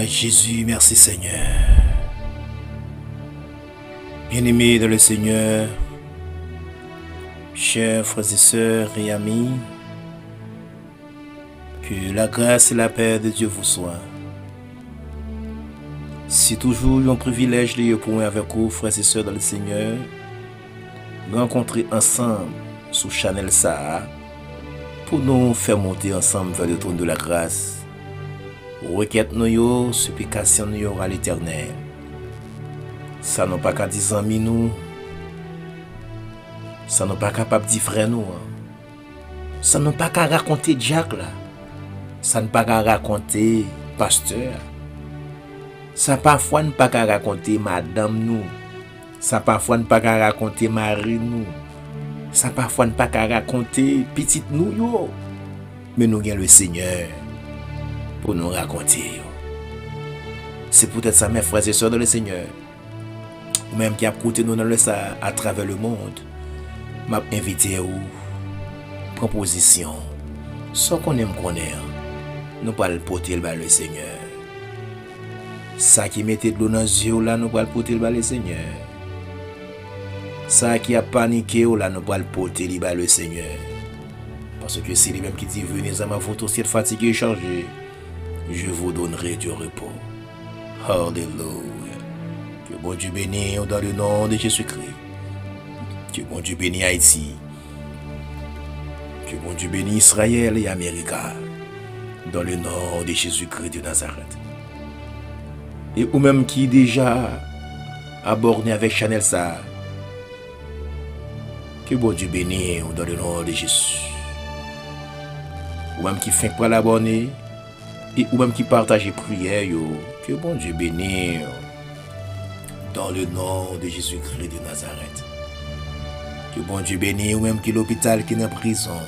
Christ Jésus, merci Seigneur. Bien-aimés dans le Seigneur, chers frères et sœurs et amis, que la grâce et la paix de Dieu vous soient. C'est toujours un privilège de pour avec vous, frères et sœurs dans le Seigneur, rencontrer ensemble sous Chanel Saha pour nous faire monter ensemble vers le trône de la grâce. Requête nous, supplication nous à l'Éternel. Ça n'a pas qu'à dire amis nous. Ça n'a pas capable de dire frère nous. Ça n'a pas qu'à raconter Jack là. Ça n'a pas qu'à raconter pasteur. Ça parfois n'a pas qu'à raconter madame nous. Ça parfois n'a pas qu'à raconter Marie nous. Ça parfois n'a pas qu'à raconter petite nous yo. Mais nous avons le Seigneur pour nous raconter. C'est peut-être ça mes frères et sœurs dans le Seigneur. Ou même qui a écouté nous dans le ça à travers le monde. M'a invité à vous. Proposition. Sans qu'on aime connaître. Nous pas le porter le Seigneur. Ça qui mettait de l'eau dans les yeux là, nous pas le porter le Seigneur. Ça qui a paniqué là, nous pas le porter le Seigneur. Parce que c'est lui-même qui dit venez à ma photo, si vous êtes fatigué et chargé, je vous donnerai du repos. Alléluia. Que bon Dieu bénisse dans le nom de Jésus-Christ. Que bon Dieu bénisse Haïti. Que bon Dieu bénisse Israël et Amérique. Dans le nom de Jésus-Christ de Nazareth. Et ou même qui déjà abordé avec Chanel Saha. Que bon Dieu bénisse dans le nom de Jésus. Ou même qui fait pas l'abonner. Et ou même qui partage les prières. Que bon Dieu bénisse dans le nom de Jésus-Christ de Nazareth. Que bon Dieu bénisse ou même qui l'hôpital qui est en prison.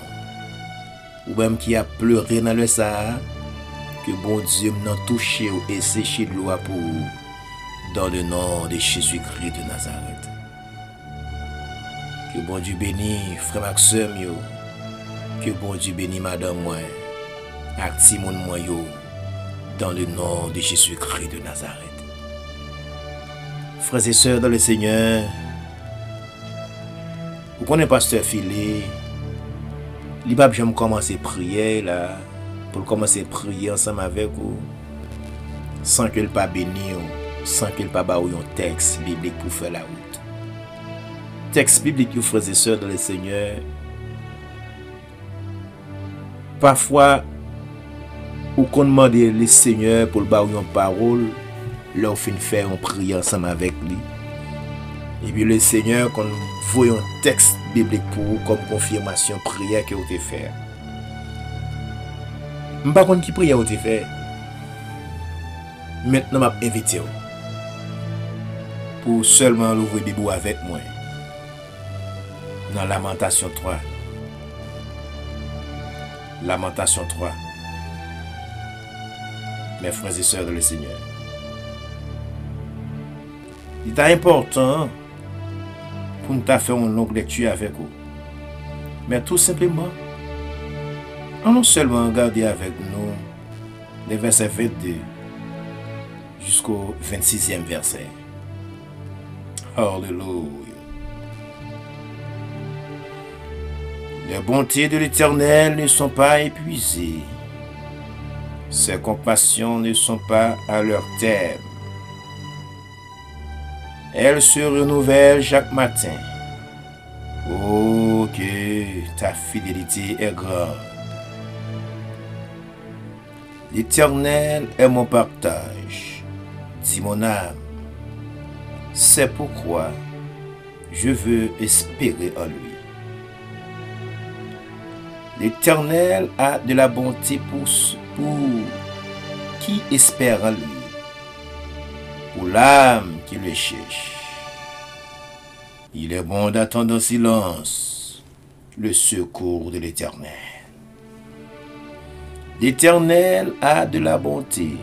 Ou même qui a pleuré dans le Saha. Que bon Dieu m'a touché et séché de l'eau pour dans le nom de Jésus-Christ de Nazareth. Que bon Dieu bénisse frère Maxime yo. Que bon Dieu bénisse madame moi. Ak Timon moi yo. Dans le nom de Jésus-Christ de Nazareth. Frères et sœurs dans le Seigneur. Vous connaissez pasteur Philé. Il va jamais commencer à prier là. Pour commencer à prier ensemble avec vous. Sans que le pas béni. Sans que le pas ba un texte biblique pour faire la route. Texte biblique, frères et sœurs dans le Seigneur. Parfois, ou qu'on demande le Seigneur pour le ba une parole. Là, on fait faire une prière ensemble avec lui. Et puis le Seigneur, quand voit un texte biblique pour vous comme confirmation prière que vous avez fait. Je ne sais pas qui prière vous avez fait. Maintenant, je vais inviter vous. Pour seulement l'ouvrir Bible avec moi. Dans Lamentation 3. Lamentation 3. Mes frères et sœurs dans le Seigneur. Il est important pour nous faire une longue lecture avec vous. Mais tout simplement, allons seulement regarder avec nous les versets 22 jusqu'au 26e verset. Alléluia. Les bontés de l'Éternel ne sont pas épuisées. Ses compassions ne sont pas à leur terme. Elles se renouvellent chaque matin. Oh, que ta fidélité est grande. L'Éternel est mon partage, dit mon âme. C'est pourquoi je veux espérer en lui. L'Éternel a de la bonté pour qui espère en lui. Pour l'âme qui le cherche. Il est bon d'attendre en silence le secours de l'Éternel. L'Éternel a de la bonté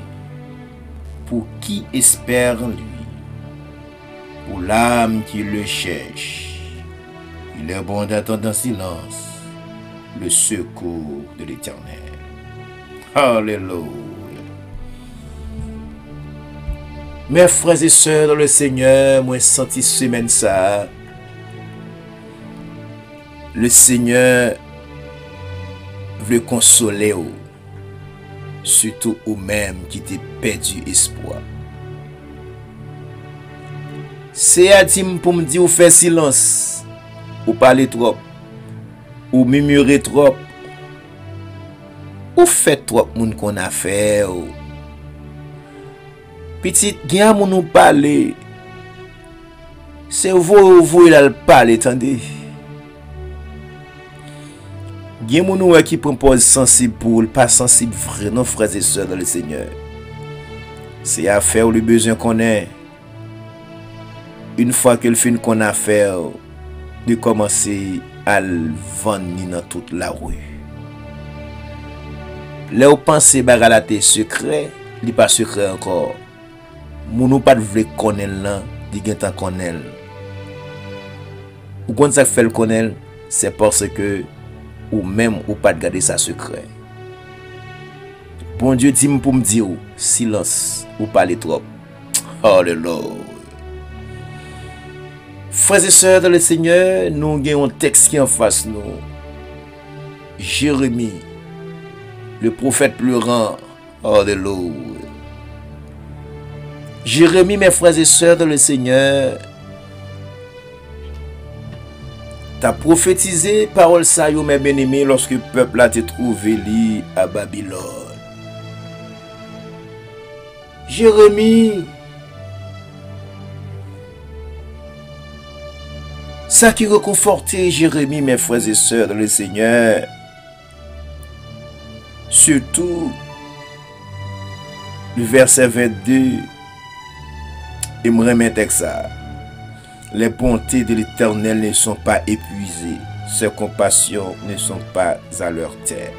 pour qui espère en lui. Pour l'âme qui le cherche. Il est bon d'attendre en silence le secours de l'Éternel. Alléluia. Mes frères et sœurs dans le Seigneur, moi senti semaine ça. Le Seigneur veut consoler ou, surtout ou même qui t'ai perdu espoir. C'est à dire pour me dire ou faire silence, ou parler trop, ou murmurer trop, ou fait trop moun qu'on a fait. Petit, gen moun nous parler. C'est vous il a le parler, attendez. Gen moun nou qui prend pose sensible pour pas sensible vrai, nos frères et sœurs dans le Seigneur. C'est à faire le besoin qu'on ait. Une fois que le fin qu'on a fait, de commencer à le vendre dans toute la rue. Là où pensez bagalate secret, il pas secret encore. Moun nou pas de vle connaître là, di gen tan connaître. Ou quand ça fait le connaître, c'est parce que ou même ou pas de garder ça secret. Bon Dieu dit pour me dire silence ou parler trop. Alléluia. Frères et sœurs dans le Seigneur, nous avons un texte qui est en face nous. Jérémie, le prophète pleurant. Alléluia. Jérémie, mes frères et sœurs dans le Seigneur, t'as prophétisé parole ça yo mes bien-aimés lorsque le peuple a été trouvé li à Babylone. Jérémie, ça qui réconfortait Jérémie, mes frères et sœurs dans le Seigneur, surtout le verset 22, et me remettre ça. Les bontés de l'Éternel ne sont pas épuisées, ses compassions ne sont pas à leur terme.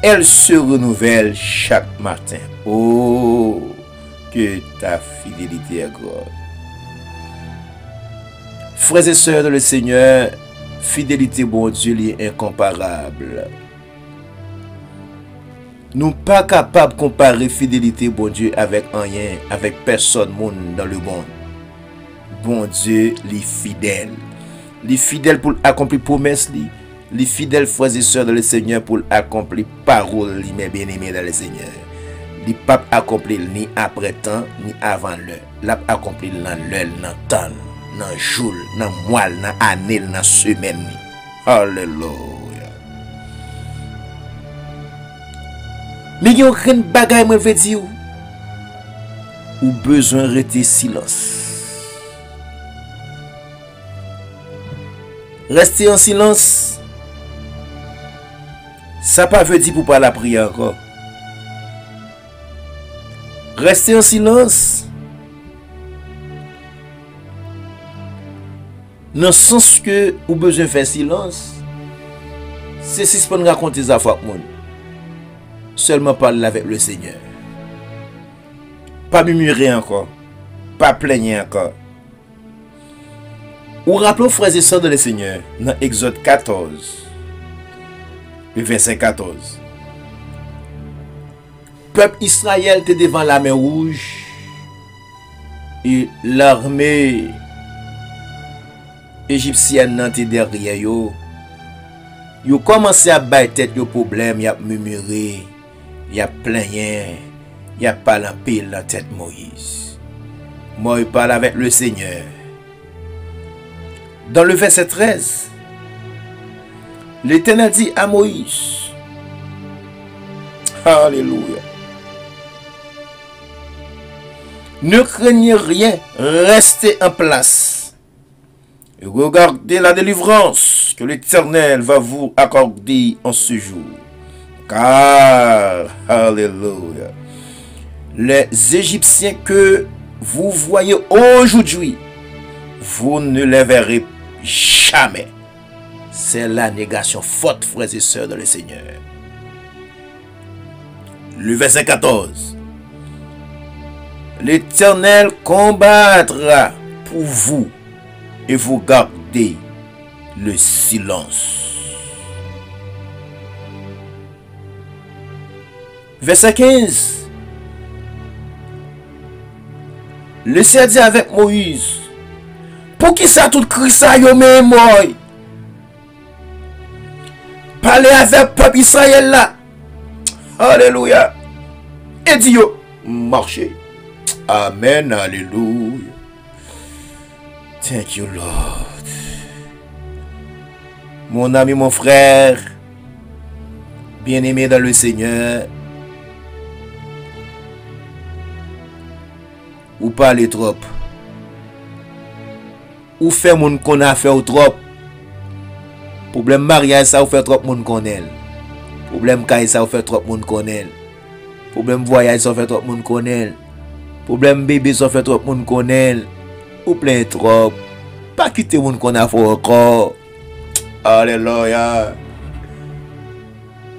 Elles se renouvellent chaque matin. Oh, que ta fidélité est grande. Frères et sœurs de le Seigneur, fidélité bon Dieu est incomparable. Nous pas capables de comparer fidélité bon Dieu avec rien, avec personne monde dans le monde. Bon Dieu, les fidèles. Les fidèles pour accomplir promesse, les fidèles frères et sœurs dans le Seigneur pour accomplir parole, mes bien-aimés dans le Seigneur. Les papes accomplir ni après temps, ni avant l'heure. L'ap accomplir dans l'heure, dans temps, dans jour, dans mois, dans année, dans semaine. Alléluia. Mais il y a aucun bagay moi veut dire ou besoin de rester silence. Rester en silence, ça pas veut dire pour pas la prière encore. Rester en silence, dans le sens que ou besoin de faire silence, c'est si on raconter ça fois monde. Seulement parler avec le Seigneur. Pas murmurer encore, pas plaigner encore. Ou rappelons frères et sœurs de le Seigneur, dans Exode 14, le verset 14. Peuple Israël était devant la mer Rouge et l'armée égyptienne était derrière yo. Yo commencé à battre tête yo problème, y a murmuré, y a plaigné, y a parlé en pile la tête Moïse. Moi, il parle avec le Seigneur. Dans le verset 13, l'Éternel dit à Moïse, Alléluia, ne craignez rien, restez en place. Et regardez la délivrance que l'Éternel va vous accorder en ce jour. Car, Alléluia, les Égyptiens que vous voyez aujourd'hui, vous ne les verrez jamais. C'est la négation forte, frères et sœurs, dans le Seigneur. Le verset 14. L'Éternel combattra pour vous et vous gardez le silence. Verset 15. Le Seigneur dit avec Moïse, pour qui ça tout cri ça yo mais moi? Parlez avec peuple Israël là. Alléluia. Et dit yo, marchez. Amen, alléluia. Thank you, Lord. Mon ami, mon frère, bien-aimé dans le Seigneur, ou parlez trop, ou fait mon qu'on a fait ou trop. Problème mariage, ça ou fait trop moun connaît. Problème caille, ça ou fait trop moun connaît. Problème voyage, ça ou fait trop moun connaît. Problème bébé, ça fait trop moun connaît. Ou plein trop. Pas quitter moun qu'on a fait encore. Alléluia.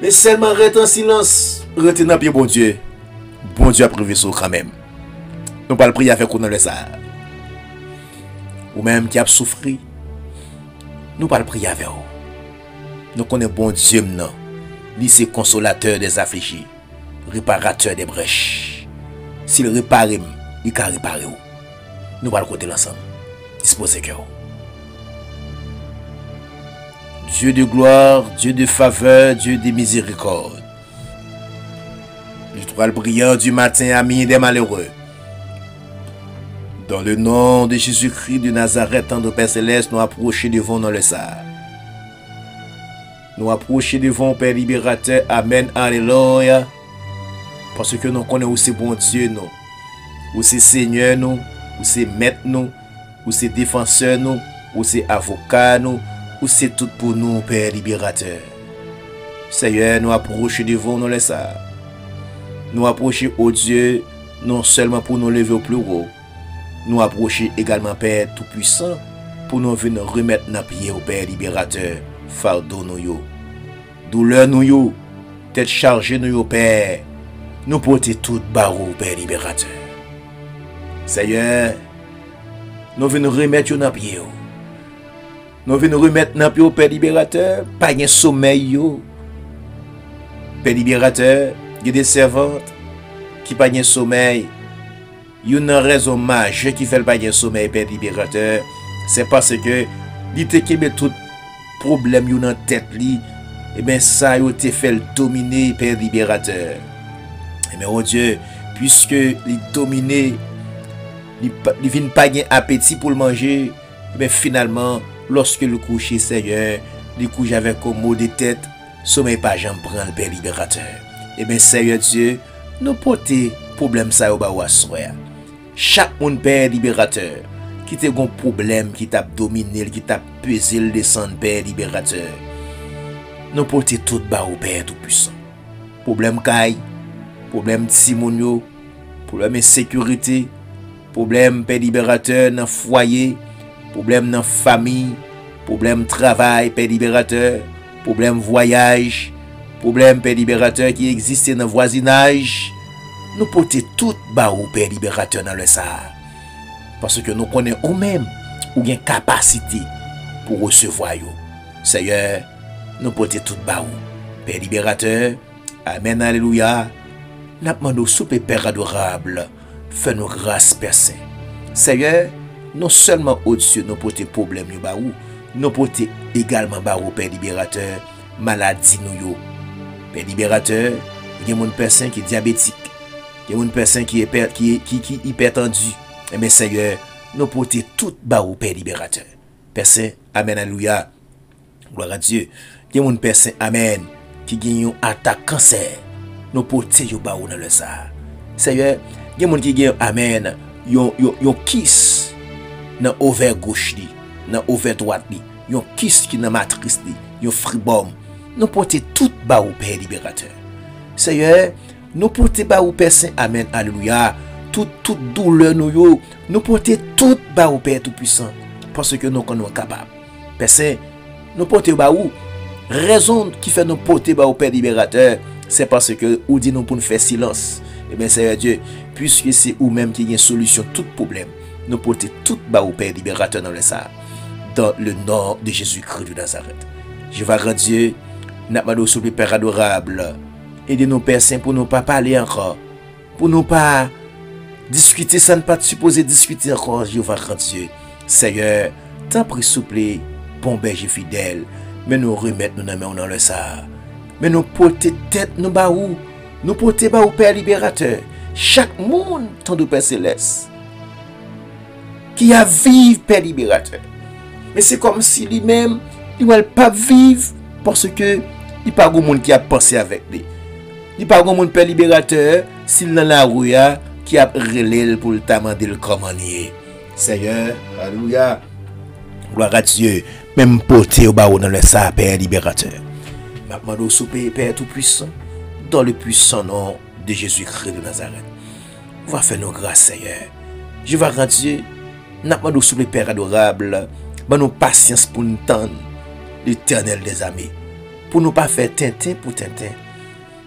Mais seulement reste en silence. Reste dans pied bon Dieu. Bon Dieu a prévu ça quand même. Nous pas le prier avec nous dans le ça. Ou même qui a souffert. Nous pas le prier avec vous. Nous connaissons bon Dieu non. Lui c'est consolateur des affligés, réparateur des brèches. S'il répare, il peut réparer. Nous allons côté l'ensemble. Disposez que Dieu de gloire, Dieu de faveur, Dieu de miséricorde. L'étoile brillante du matin, ami des malheureux. Dans le nom de Jésus-Christ de Nazareth, tendre Père Céleste, nous approchons devant dans le sable. Nous approchons devant Père libérateur. Amen. Alléluia. Parce que nous connaissons aussi bon Dieu, nous. Ou c'est Seigneur, nous. Ou c'est maître, nous. Ou c'est défenseur, nous. Ou c'est avocat, nous. Ou c'est tout pour nous, Père libérateur. Seigneur, nous approchons devant nous, ça. Nous approchons au Dieu, non seulement pour nous lever au plus haut. Nous approchons également, Père Tout-Puissant, pour nous venir remettre nos pieds au Père libérateur. Fardeau nous yo, douleur nous yo, tête chargée nous yo, Père. Nous porter tout barreau, Père libérateur. Seigneur, nous venons remettre nos pieds. Nous venons remettre nos pieds au Père libérateur. Pas de sommeil yo. Père libérateur, il y a des servantes qui pas de sommeil. Il y a une raison majeure qui fait pas de sommeil, Père libérateur. C'est parce que il te met tout problème yo dans tête li, et bien ça yo te fait le dominer, Père libérateur. Et bien oh Dieu, puisque il dominer, il vient pas gain appétit pour le manger, mais finalement lorsque le coucher Seigneur, il couche avec un mot de tête, sommeil pas jamais prend le Père libérateur. Et bien Seigneur Dieu, nous porter problème ça yo ba ou assoir. Chaque monde Père libérateur qui te gon problème, qui t'a dominé, qui t'a pesé le descendre, Père libérateur. Nous porter tout bas au Père Tout-Puissant. Problème caille, problème Simonio, problème insécurité, problème Père libérateur dans foyer, problème dans famille, problème travail, Père libérateur, problème voyage, problème Père libérateur qui existe dans voisinage. Nous porter tout bas au Père libérateur dans le Sahara. Parce que nous connaissons nous-mêmes ou une capacité pour recevoir. Seigneur, nous portons tout bas. Père libérateur, Amen, Alléluia. Nous demandons soupe Père adorable, fais-nous grâce, Père Saint. Seigneur, non seulement au-dessus, nous portons problème, nous portons également bas Père libérateur, maladie nous. Père libérateur, il y a une personne qui est diabétique, il y a une personne qui est hypertendu. Mais Seigneur, nous portons tout bas au Père libérateur. Père Saint, Amen, Alléluia. Gloire à Dieu. Il y a une personne, Amen, qui gagne une attaque cancer. Nous portons tout bas dans le Sahara. Seigneur, il y a une qui gagne, Amen, yon kiss dans l'ovaire gauche, dans l'ovaire droite, yon kiss qui dans la matrice, yon fribom. Nous portons tout bas au Père libérateur. Seigneur, nous portons bas au Père Saint, Amen, Alléluia. Toute douleur nous porter tout bas au Père Tout-Puissant parce que nous sommes capables. Père Saint, nous porter bas où raison qui fait nous porter bas au Père libérateur, c'est parce que ou dit nous pour nous faire silence. Et bien Seigneur Dieu, puisque c'est ou même qui y a une solution tout problème, nous porter tout bas au Père libérateur dans le Sahara, dans le nom de Jésus-Christ de Nazareth. Je vais rendre Dieu, nous sur le Père adorable, aidez-nous Père Saint pour nous pas parler encore, pour nous pas Discuter, ça ne pas supposer discuter encore, Jéhovah grand Dieu. Seigneur, t'en prie, s'il vous plaît, bon berger fidèle, mais nous remettre nous dans le ça. Mais nous porter tête, nous bas où? Nous porter bas au Père libérateur. Chaque monde, tant de Père céleste, qui a vivre Père libérateur. Mais c'est comme si lui-même, il ne va pas vivre parce que il n'y a pas de monde qui a pensé avec lui. Il n'y a pas de monde Père libérateur s'il dans la rue qui a relé pour le demander le commandement. Seigneur, alléluia, gloire à Dieu, même porter au bas dans le ça, Père libérateur. Maintenant, nous souper, Père tout-puissant, dans le puissant nom de Jésus-Christ de Nazareth. Va faire nos grâces, Seigneur. Je vais rendre Dieu, n'a pas de souper, Père adorable, mais nous patience pour nous tendre l'Éternel des armées. Pour nous pas faire tintin pour tintin.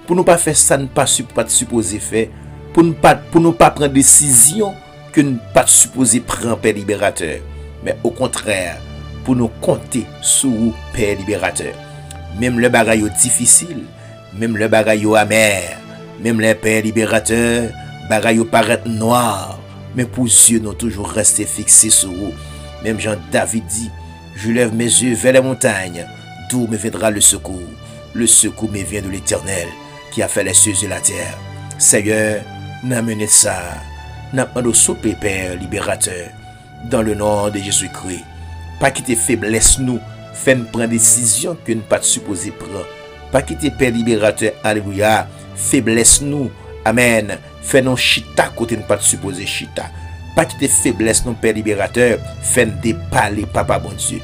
Pour nous pas faire ça, ne pas supposer faire. Pour nous pas prendre décision que nous pas supposé prendre, Père libérateur. Mais au contraire, pour nous compter sur vous, Père libérateur. Même le bagaille difficile, même le bagaille amer, même les Père libérateur, bagaille paraît noir, mais pour Dieu nous toujours rester fixés sur vous. Même Jean-David dit, je lève mes yeux vers les montagnes, d'où me viendra le secours. Le secours me vient de l'Éternel, qui a fait les cieux et la terre. Seigneur, n'amenez ça, n'amenez souper, Père libérateur, dans le nom de Jésus-Christ. Pas quitter faiblesse nous, fait prendre décision que nous pas supposé prendre. Pas quitter Père libérateur, alléluia, faiblesse nous, amen, fait non chita côté nous pas supposé chita. Pas quitter faiblesse non Père libérateur, fait dépaler papa bon Dieu.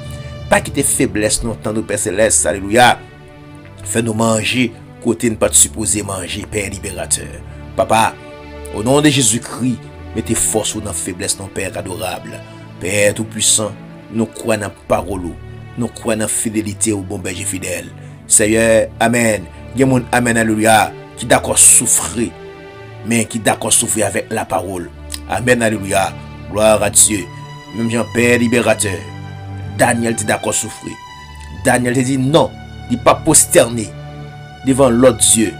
Pas quitter faiblesse non tant de Père céleste, alléluia, fait nous manger côté nous pas supposé manger, Père libérateur. Papa, au nom de Jésus-Christ, mettez force dans faiblesse non Père adorable. Père tout puissant, nous croyons dans la parole, nous croyons dans la fidélité au bon berger fidèle. Seigneur, amen. Il y a mon amen, alléluia, qui d'accord souffrir, mais qui d'accord souffrir avec la parole. Amen, alléluia. Gloire à Dieu. Même Jean-Père libérateur, Daniel dit d'accord souffrir. Daniel te dit non, il n'est pas posterné devant l'autre Dieu,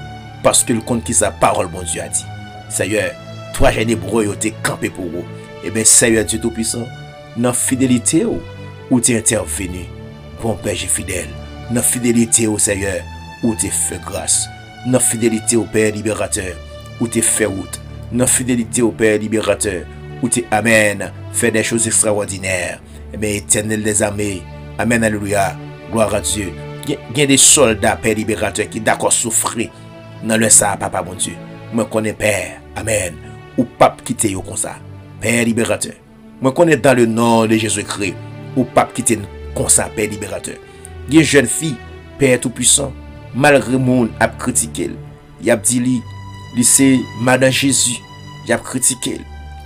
parce que le compte qui sa parole, mon Dieu a dit. Seigneur, toi, j'ai des brouilles, tu es campé pour vous. Eh bien, Seigneur Dieu Tout-Puissant, dans fidélité où tu es intervenu, bon berger fidèle, dans fidélité au Seigneur, où tu fait grâce, dans fidélité au Père libérateur, où tu fait route, dans fidélité au Père libérateur, où tu amènes, fait des choses extraordinaires. Eh bien, Éternel des armées, amen, alléluia, gloire à Dieu. Il y a des soldats, Père libérateur, qui d'accord souffrir dans le sang, papa mon Dieu. Moi, connais Père, amen, ou pape quitter comme ça, Père libérateur. Moi, connais dans le nom de Jésus-Christ, ou pape quitter comme ça, Père libérateur. Il y a une jeune fille, Père tout-puissant, malgré monde a critiqué, il a dit lui c'est Madame Jésus, il a critiqué,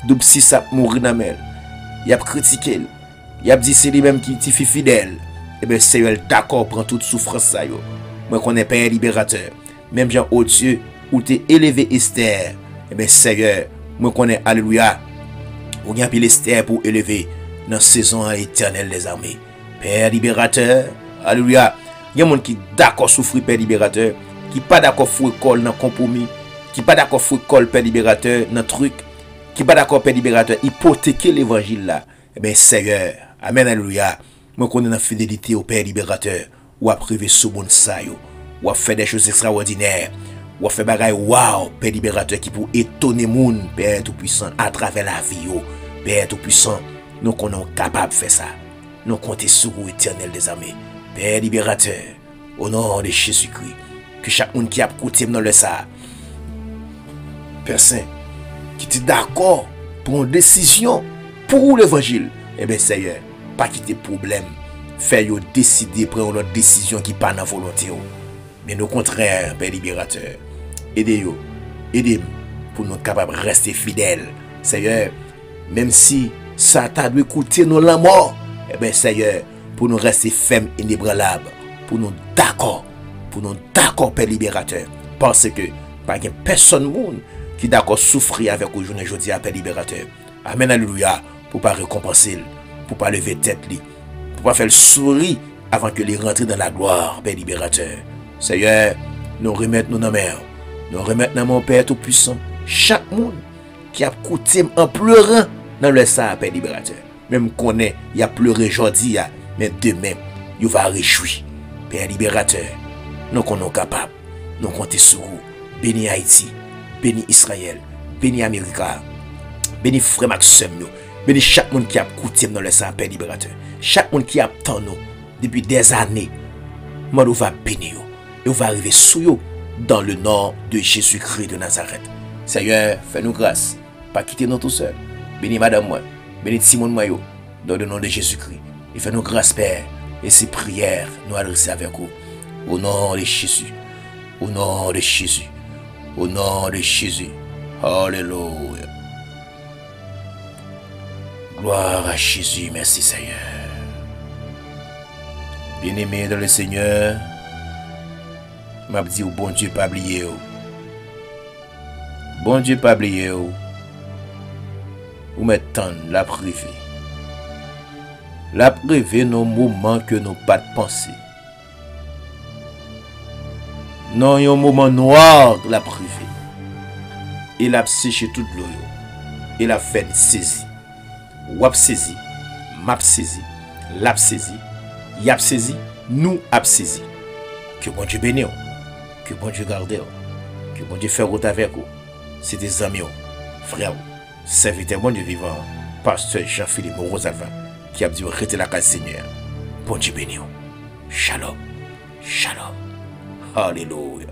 double si ça mourir dans elle, il a critiqué, il a dit c'est lui-même qui est fidèle. Et bien Seigneur d'accord prend toute souffrance ça yo. Moi connais Père libérateur, même Jean oh Dieu où t'es élevé Esther. Et bien Seigneur, moi connais alléluia. Ou bien pile Esther pour élever dans saison éternelle des armées. Père libérateur, alléluia. Il y a des gens qui d'accord souffrir Père libérateur, qui pas d'accord fou école dans compromis, qui pas d'accord fou école Père libérateur dans truc, qui pas d'accord Père libérateur hypothéquer l'évangile là. Eh bien Seigneur, amen alléluia. Moi connais la fidélité au Père libérateur, ou à priver sous mon sayo, ou à faire des choses extraordinaires, ou à faire bagaille wow, Père libérateur qui pour étonner moun, Père tout puissant à travers la vie yo. Père tout puissant, nous sommes capables de faire ça. Nous comptons sur vous, Éternel des armées. Père libérateur, au nom de Jésus-Christ, que chaque monde qui a écouté dans le ça, Père Saint, qui est d'accord pour une décision pour l'évangile, eh bien Seigneur, pas quitter problème, faire décider prendre une décision qui pas dans volonté. Mais au contraire, Père libérateur, aidez-nous, aidez-nous pour nous capables de rester fidèles. Seigneur, même si ça t'a dû coûter nous la mort, eh bien Seigneur, pour nous rester fermes et inébranlables, pour nous d'accord, Père libérateur, parce que pas qu'il y a personne monde qui d'accord souffrir avec aujourd'hui jeudi à Père libérateur. Amen, alléluia, pour pas récompenser, pour pas lever tête, pour pas faire le sourire avant que les rentre dans la gloire, Père libérateur. Seigneur, nous remettons nos mains, nous remettons dans mon Père tout puissant, chaque monde qui a coûté en pleurant dans le sang, Père libérateur. Même qu'on est, il a pleuré aujourd'hui, mais demain, il va réjouir. Père libérateur, nous sommes capables, nous comptons sur vous. Bénis Haïti, bénis Israël, bénis Amérique, bénis frère Maxime, bénis chaque monde qui a coûté dans le sang, Père libérateur. Chaque monde qui a tant nous depuis des années, moi, va bénir et on va arriver sous vous dans le nom de Jésus-Christ de Nazareth. Seigneur, fais-nous grâce, pas quitter nous tout seul. Bénis Madame moi, bénis Simon Mayo, dans le nom de Jésus-Christ. Et fais-nous grâce, Père, et ces prières nous adresser avec vous. Au nom de Jésus, au nom de Jésus, au nom de Jésus. Alléluia. Gloire à Jésus, merci Seigneur. Bien-aimé dans le Seigneur, m'a dit au bon Dieu pas oublier. Bon Dieu pas oublier. Ou mettons la privée. La privée nos moments que nous pas de penser. Non, un moment noir la privée. Il a séché toute l'eau. Il a fait saisi. Wap saisi, map saisi, lap saisi, yap saisi, nous ap saisi. Que bon Dieu bénisse, que bon Dieu garde, que bon Dieu fait route avec vous. C'est des amis, frères, serviteurs bon Dieu vivant, pasteur Jean-Philippe Rosalvin, qui a dit arrêter la case Seigneur. Bon Dieu bénisse. Shalom, shalom, alléluia.